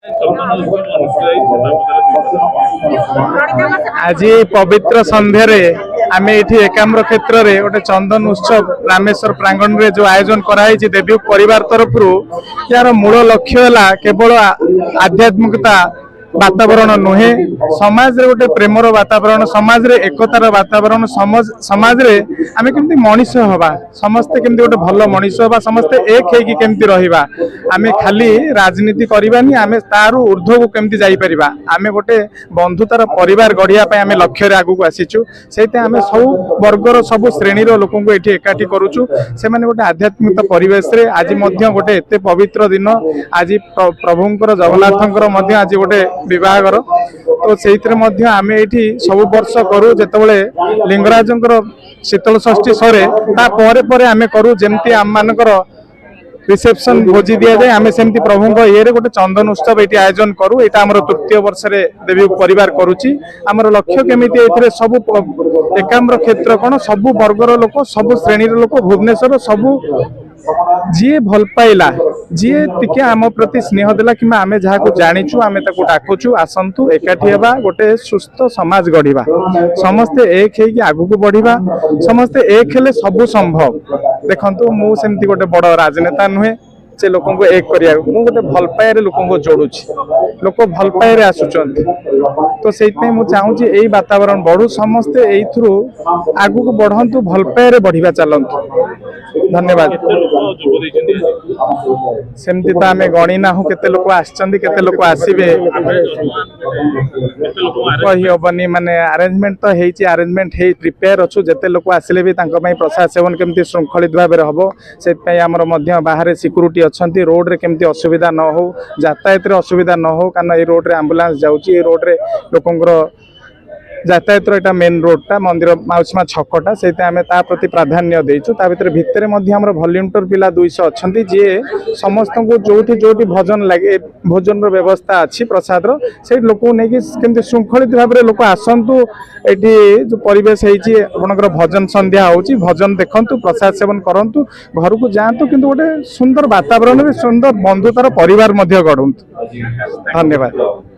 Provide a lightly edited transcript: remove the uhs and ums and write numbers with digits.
आज पवित्र संध्यारे आम ये एकाम्र क्षेत्र में गोटे चंदन उत्सव रामेश्वर प्रांगण में जो आयोजन कराई देवी परिवार तरफ यार मूल लक्ष्य है केवल आध्यात्मिकता वातावरण नुहे समाज रे गोटे प्रेमर वातावरण समाज रे एकतार वातावरण समाज रे आमे केमती मनीष हवा समस्ते केमती गोटे भल मनीष हवा समस्ते एक हेकी केमती रहिबा आमे खाली राजनीति करबानी आमे तारु ऊर्ध्व को केमती जाई परिबा आमे गोटे बंधुतार परिवार गढ़िया पय आमे लक्ष्य रे आगु को आसीचु सेते आमे सब वर्गर सब श्रेणी रो लोकन को एठी एकाठी करूचु से माने गोटे आध्यात्मिक परिवेश रे आज मध्य गोटे एते पवित्र दिन आज प्रभुंकर जगन्नाथंकर मध्य आज गोटे विवाहर तो से आमे ये सब वर्ष करूँ जितेबाला लिंगराजंकर शीतल षष्ठी सरे तापर आमे करूँ जमती आम मानकर रिसेप्शन भोजी दि जाए आमे सेमती प्रभु ये गोटे चंदन उत्सव ये आयोजन करूँ यहाँ आम तृतीय वर्ष देवी परिवार करुच्ची आमर लक्ष्य केमिति सब एकाम्र क्षेत्र कौन सब वर्गर लोक सब श्रेणी लोक भुवनेश्वर सब जी भल पाइला जी टिके आम प्रति स्नेह देला कि आमे जहाँ को जानिचु आमे ताको डाकुचु आसंतु एकाठी हेबा गोटे सुस्थ समाज गढ़िबा समस्ते एक हेकि आगु को बढ़िबा समस्ते एक हेले सब संभव देखंतु मु सेमती गोटे बड़ राजनेता नुहे से लोक एक करिया मु गोटे भल पाए लोक जोड़ुछि लोक भल पाए आसुचंती तो सेइतै मु चाहूची एई वातावरण बढ़ू समस्ते एइथ्रु आगु को बढ़ंतु भल पाए बढ़िबा चलंतु धन्यवाद सेमती तो आमे गणी ना हो केते लोक आछंती केते लोक आसीबे कहि होबनी माने अरेंजमेंट तो हेची अरेंजमेंट हे प्रिपेयर अछु जते लोक आसिले भी तांको पई प्रसाद सेवन केमती श्रृंखलित भाबे रहबो सेत पई हमर मध्य बाहर सिक्युरिटी अछंती रोड रे केमती असुविधा न हो यातायात रे असुविधा न हो कारण ए रोड रे एम्बुलेंस जाउची ए रोड रे लोकंगर यातायात एटा मेन रोडटा मंदिर माउसीमा छकटा से आम ता प्रति प्राधान्य देचु ता भितर भल्यूंटर पिला 200 अच्छी जी समस्त को जोटी जोटी भजन लगे भोजन व्यवस्था अच्छी प्रसाद से लोक नहीं श्रृंखलित भाव में लोक आसतु ये जो परिवेश होकर भजन संध्या होची भजन देखंतु प्रसाद सेवन करंतु घर को जातु किंतु गोटे सुंदर वातावरण में सुंदर बंधुतार परिवार गढ़ंतु धन्यवाद।